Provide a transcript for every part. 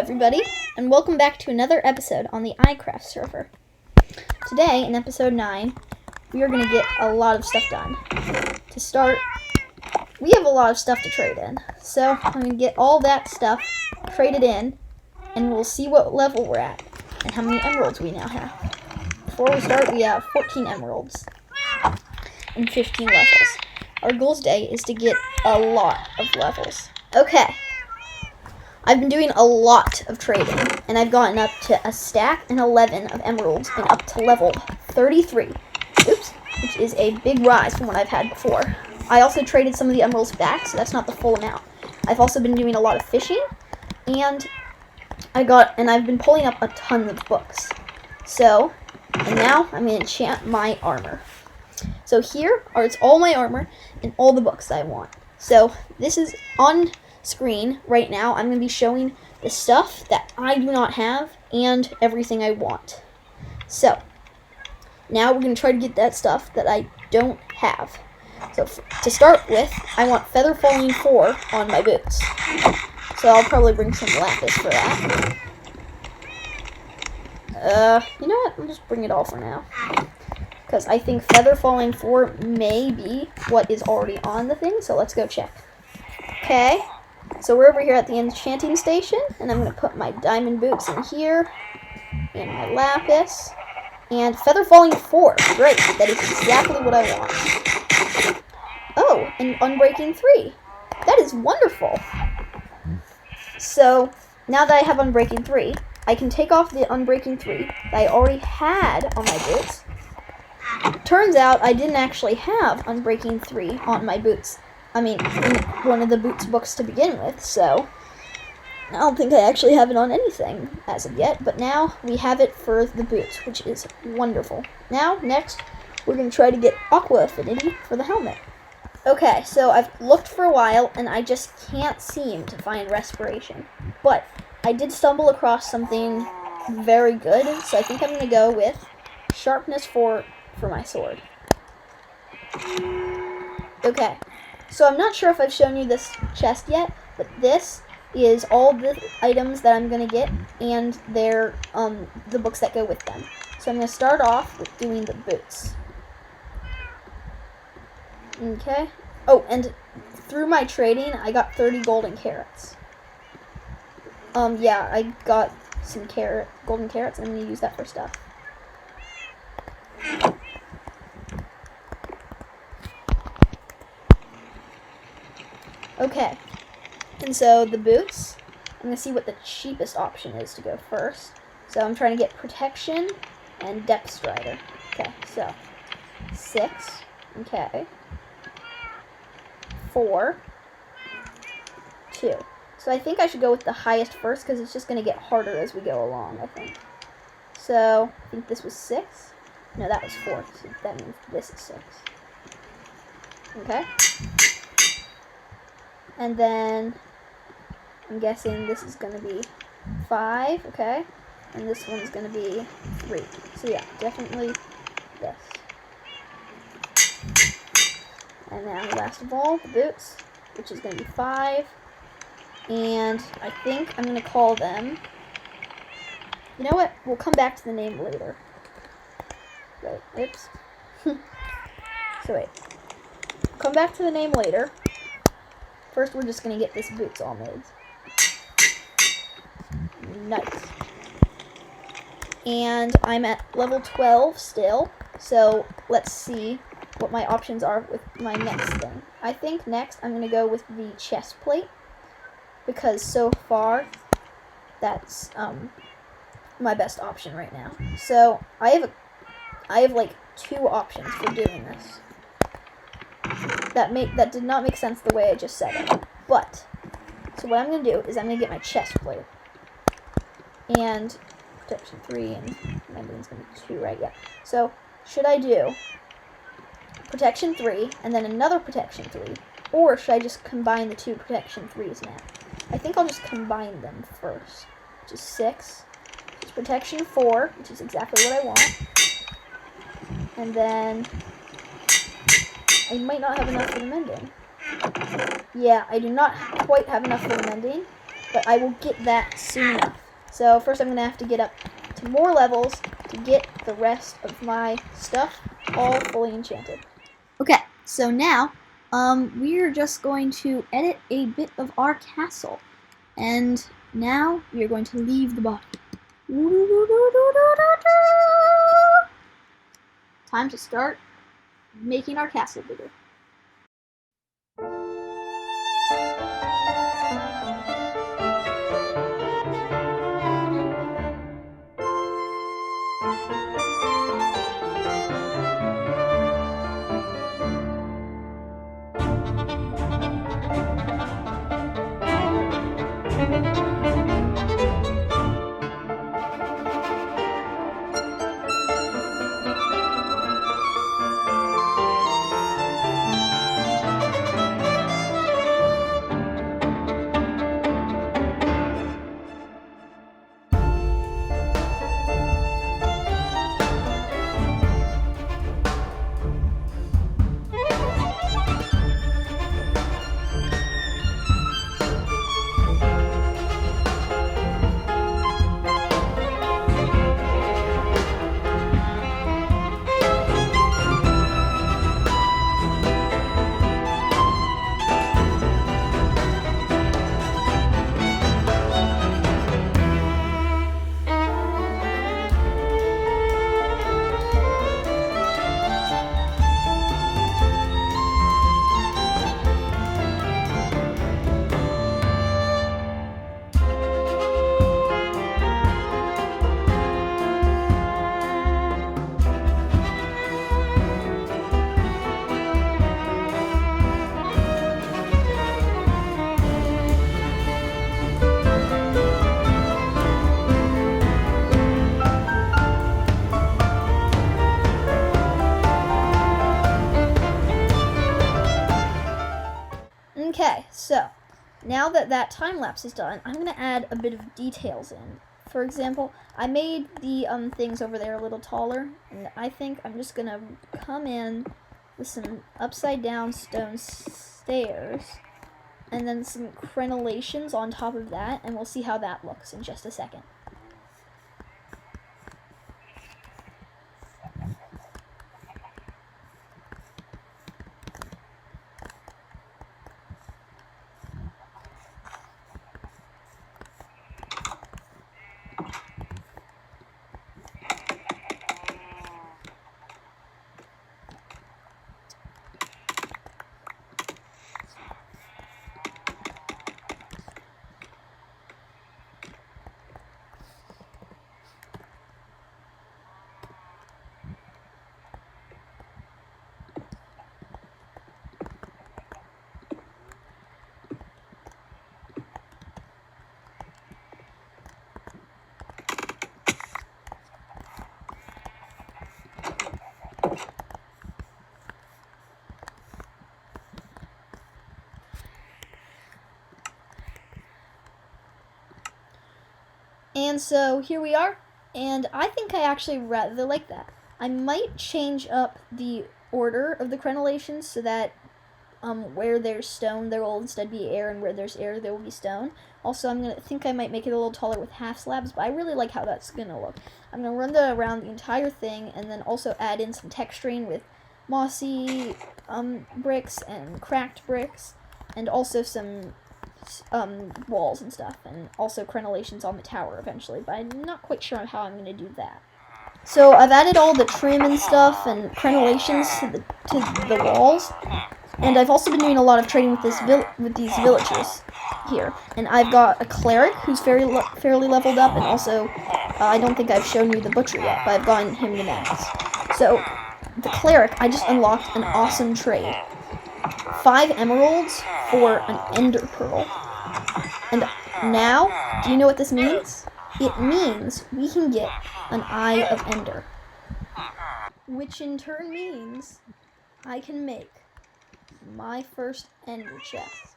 everybody, and welcome back to another episode on the iCraft server. Today, in episode 9, we are going to get a lot of stuff done. To start, we have a lot of stuff to trade in, so I'm going to get all that stuff traded in, and we'll see what level we're at, and how many emeralds we now have. Before we start, we have 14 emeralds, and 15 levels. Our goal today is to get a lot of levels. Okay. I've been doing a lot of trading, and I've gotten up to a stack and 11 of emeralds and up to level 33, which is a big rise from what I've had before. I also traded some of the emeralds back, so that's not the full amount. I've also been doing a lot of fishing, and I've been pulling up a ton of books. So, and now I'm going to enchant my armor. So here it's all my armor and all the books that I want. So this is on screen right now. I'm going to be showing the stuff that I do not have and everything I want. So now we're going to try to get that stuff that I don't have. So to start with, I want Feather Falling 4 on my boots. So I'll probably bring some lapis for that. You know what? I'll just bring it all for now. Because I think Feather Falling 4 may be what is already on the thing, so let's go check. Okay. So we're over here at the Enchanting station, and I'm going to put my diamond boots in here, and my lapis, and Feather Falling 4. Great, that is exactly what I want. Oh, and Unbreaking 3. That is wonderful. So, now that I have Unbreaking 3, I can take off the Unbreaking 3 that I already had on my boots. Turns out I didn't actually have Unbreaking 3 on my boots. In one of the boots books to begin with, so I don't think I actually have it on anything as of yet, but now we have it for the boots, which is wonderful. Now, next, we're going to try to get Aqua Affinity for the helmet. Okay, so I've looked for a while, and I just can't seem to find Respiration, but I did stumble across something very good, so I think I'm going to go with Sharpness 4 for my sword. Okay. So I'm not sure if I've shown you this chest yet, but this is all the items that I'm going to get, and they're the books that go with them. So I'm going to start off with doing the boots. Okay. Oh, and through my trading, I got 30 golden carrots. Yeah, I got some golden carrots, and I'm going to use that for stuff. Okay, and so the boots, I'm going to see what the cheapest option is to go first. So I'm trying to get Protection and Depth Strider. Okay, so 6, okay, 4, 2. So I think I should go with the highest first because it's just going to get harder as we go along, I think. So I think this was 6. No, that was 4, so that means this is 6. Okay. And then, I'm guessing this is going to be 5, okay? And this one's going to be 3. So yeah, definitely this. And now, last of all, the boots, which is going to be 5. And I think I'm going to call them... You know what? We'll come back to the name later. Wait, oops. So wait. We'll come back to the name later. First, we're just going to get this boots all made. Nice. And I'm at level 12 still, so let's see what my options are with my next thing. I think next I'm going to go with the chest plate, because so far that's my best option right now. So I have like 2 options for doing this. That did not make sense the way I just said it. But, so what I'm going to do is I'm going to get my chest plate. And Protection 3, and my name's going to be 2, right? Yeah. So, should I do Protection 3, and then another Protection 3? Or should I just combine the 2 Protection 3s now? I think I'll just combine them first. Which is 6. It's Protection 4, which is exactly what I want. And then... I might not have enough for the mending. Yeah, I do not quite have enough for the mending. but I will get that soon enough. So first I'm going to have to get up to more levels to get the rest of my stuff all fully enchanted. Okay, so now we're just going to edit a bit of our castle. And now we are going to leave the body. Time to start making our castle bigger. Okay, so now that that time lapse is done, I'm going to add a bit of details in. For example, I made the things over there a little taller, and I think I'm just going to come in with some upside down stone stairs, and then some crenellations on top of that, and we'll see how that looks in just a second. And so here we are, and I think I actually rather like that. I might change up the order of the crenellations so that where there's stone there will instead be air, and where there's air there will be stone. Also, I think I might make it a little taller with half slabs, but I really like how that's gonna look. I'm gonna run that around the entire thing, and then also add in some texturing with mossy bricks and cracked bricks, and also some walls and stuff, and also crenellations on the tower eventually, but I'm not quite sure how I'm going to do that. So I've added all the trim and stuff and crenellations to the walls, and I've also been doing a lot of trading with these villagers here. And I've got a cleric who's fairly leveled up, and also I don't think I've shown you the butcher yet, but I've gotten him the max. So the cleric, I just unlocked an awesome trade. 5 emeralds for an ender pearl. And now, do you know what this means? It means we can get an Eye of Ender. Which in turn means I can make my first ender chest.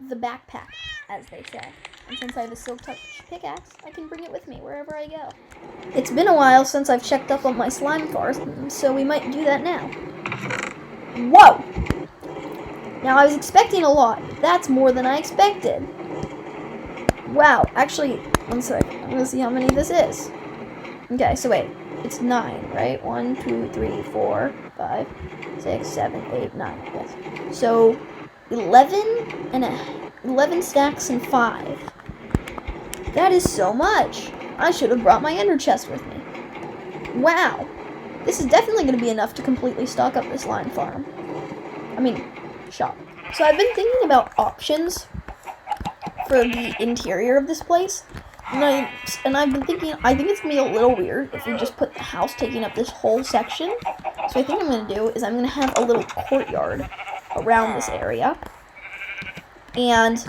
The backpack, as they say. And since I have a silk touch pickaxe, I can bring it with me wherever I go. It's been a while since I've checked up on my slime farms, so we might do that now. Whoa! Now, I was expecting a lot. That's more than I expected. Wow. Actually, one sec. I'm going to see how many this is. Okay, so wait. It's 9, right? 1, 2, 3, 4, 5, 6, 7, 8, 9. Yes. So 11 stacks and 5. That is so much. I should have brought my ender chest with me. Wow. This is definitely going to be enough to completely stock up this line farm. Shop. So I've been thinking about options for the interior of this place. And I've been thinking, I think it's going to be a little weird if we just put the house taking up this whole section. So I think I'm going to do is I'm going to have a little courtyard around this area. And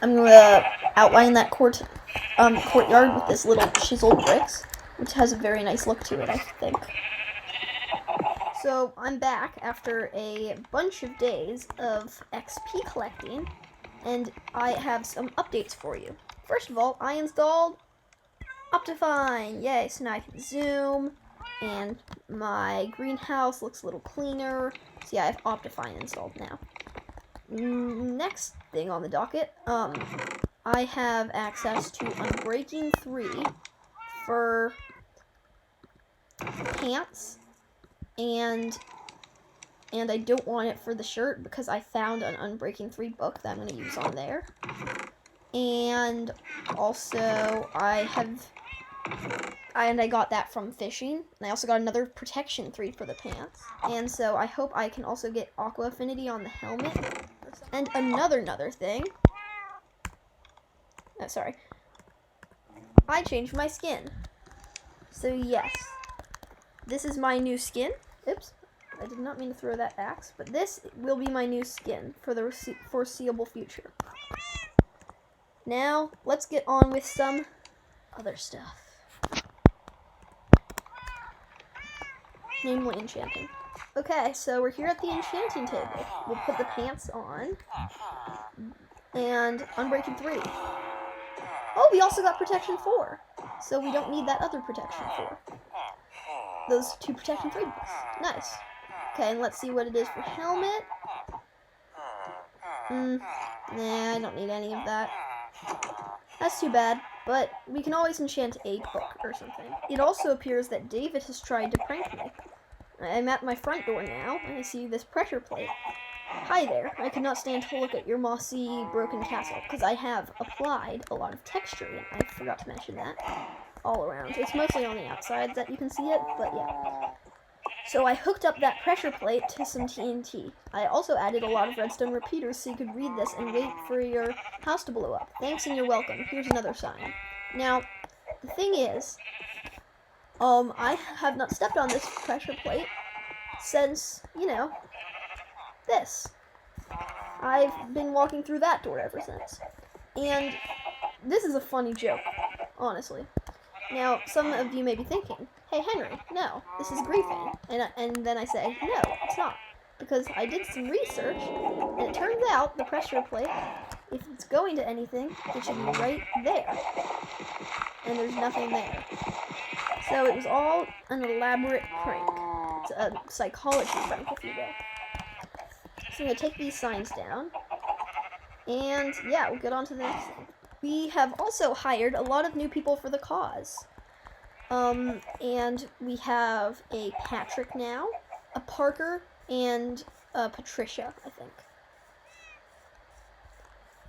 I'm going to outline that courtyard with this little chiseled bricks, which has a very nice look to it, I think. So I'm back after a bunch of days of XP collecting, and I have some updates for you. First of all, I installed Optifine. Yay, so now I can zoom, and my greenhouse looks a little cleaner. So yeah, I have Optifine installed now. Next thing on the docket, I have access to Unbreaking 3 for pants, and I don't want it for the shirt because I found an Unbreaking 3 book that I'm going to use on there. And also I got that from fishing. And I also got another Protection 3 for the pants. And so I hope I can also get Aqua Affinity on the helmet. And another thing. Oh, sorry. I changed my skin. So yes. This is my new skin. Oops. I did not mean to throw that axe. But this will be my new skin for the foreseeable future. Now, let's get on with some other stuff. Namely Enchanting. Okay, so we're here at the Enchanting table. We'll put the pants on. And Unbreaking 3. Oh, we also got Protection 4. So we don't need that other Protection 4. Those 2 Protection 3 books. Nice. Okay, and let's see what it is for helmet. Nah, I don't need any of that. That's too bad, but we can always enchant a book or something. It also appears that David has tried to prank me. I'm at my front door now, and I see this pressure plate. Hi there, I could not stand to look at your mossy, broken castle, because I have applied a lot of texture in. I forgot to mention that. All around. It's mostly on the outside that you can see it, but yeah. So I hooked up that pressure plate to some TNT. I also added a lot of redstone repeaters so you could read this and wait for your house to blow up. Thanks and you're welcome. Here's another sign. Now, the thing is, I have not stepped on this pressure plate since, this. I've been walking through that door ever since. And this is a funny joke, honestly. Now, some of you may be thinking, hey Henry, no, this is griefing. And then I say, no, it's not. Because I did some research, and it turns out the pressure plate, if it's going to anything, it should be right there. And there's nothing there. So it was all an elaborate prank. It's a psychology prank, if you will. So I'm going to take these signs down. And yeah, we'll get on to the next thing. We have also hired a lot of new people for the cause. And we have a Patrick now, a Parker, and a Patricia, I think.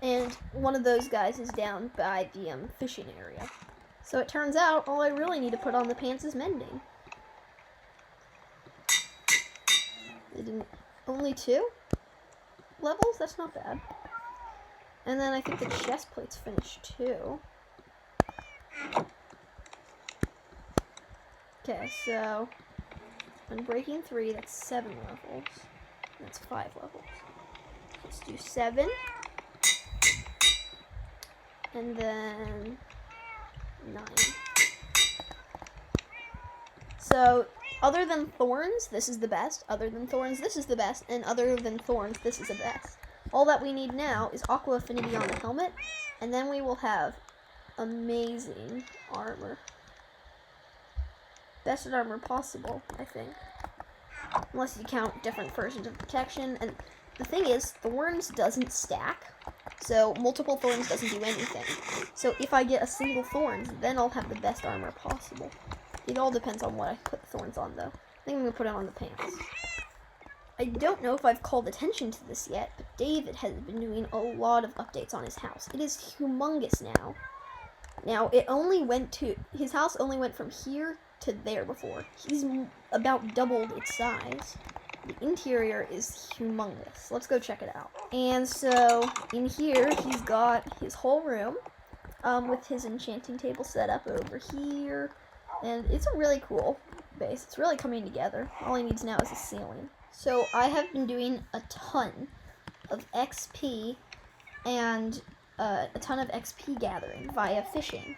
And one of those guys is down by the fishing area. So it turns out all I really need to put on the pants is mending. Only 2 levels? That's not bad. And then I think the chest plate's finished too. Okay, so Unbreaking 3, that's 7 levels. That's 5 levels. Let's do 7. And then 9. So, other than thorns, this is the best. Other than thorns, this is the best. And other than thorns, this is the best. All that we need now is Aqua Affinity on the helmet. And then we will have amazing armor. Best armor possible, I think. Unless you count different versions of protection. And the thing is, thorns doesn't stack, so multiple thorns doesn't do anything. So if I get a single thorns, then I'll have the best armor possible. It all depends on what I put the thorns on, though. I think I'm going to put it on the pants. I don't know if I've called attention to this yet, but David has been doing a lot of updates on his house. It is humongous now. Now, his house only went from here to there before. He's about doubled its size. The interior is humongous. Let's go check it out. And so, in here, he's got his whole room, with his enchanting table set up over here. And it's a really cool base. It's really coming together. All he needs now is a ceiling. So, I have been doing a ton of XP and a ton of XP gathering via fishing.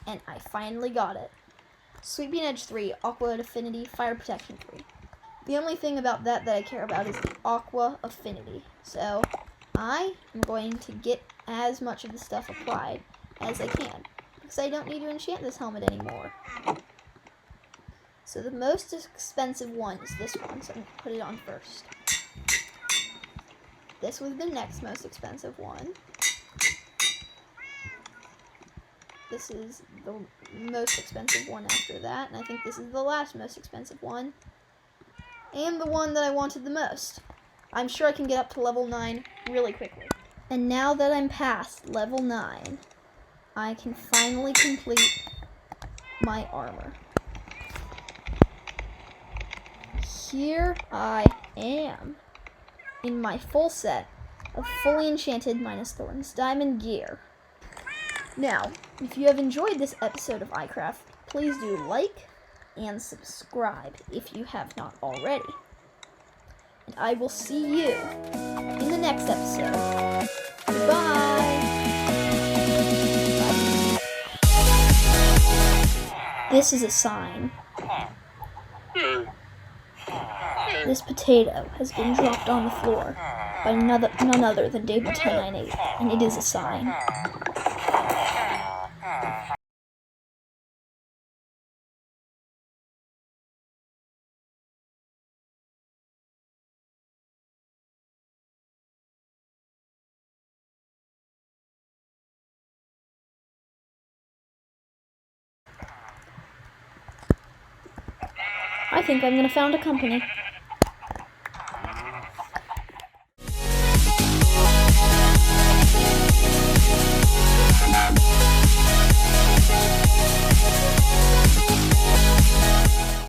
And I finally got it. Sweeping Edge 3, Aqua Affinity, Fire Protection 3. The only thing about that I care about is the Aqua Affinity. So, I am going to get as much of the stuff applied as I can, because I don't need to enchant this helmet anymore. So the most expensive one is this one, so I'm going to put it on first. This was the next most expensive one. This is the most expensive one after that, and I think this is the last most expensive one. And the one that I wanted the most. I'm sure I can get up to level 9 really quickly. And now that I'm past level 9, I can finally complete my armor. Here I am in my full set of fully enchanted minus thorns diamond gear. Now, if you have enjoyed this episode of iCraft, please do like and subscribe if you have not already. And I will see you in the next episode. Goodbye! This is a sign. This potato has been dropped on the floor by none other than David 1098, and it is a sign. I think I'm gonna found a company.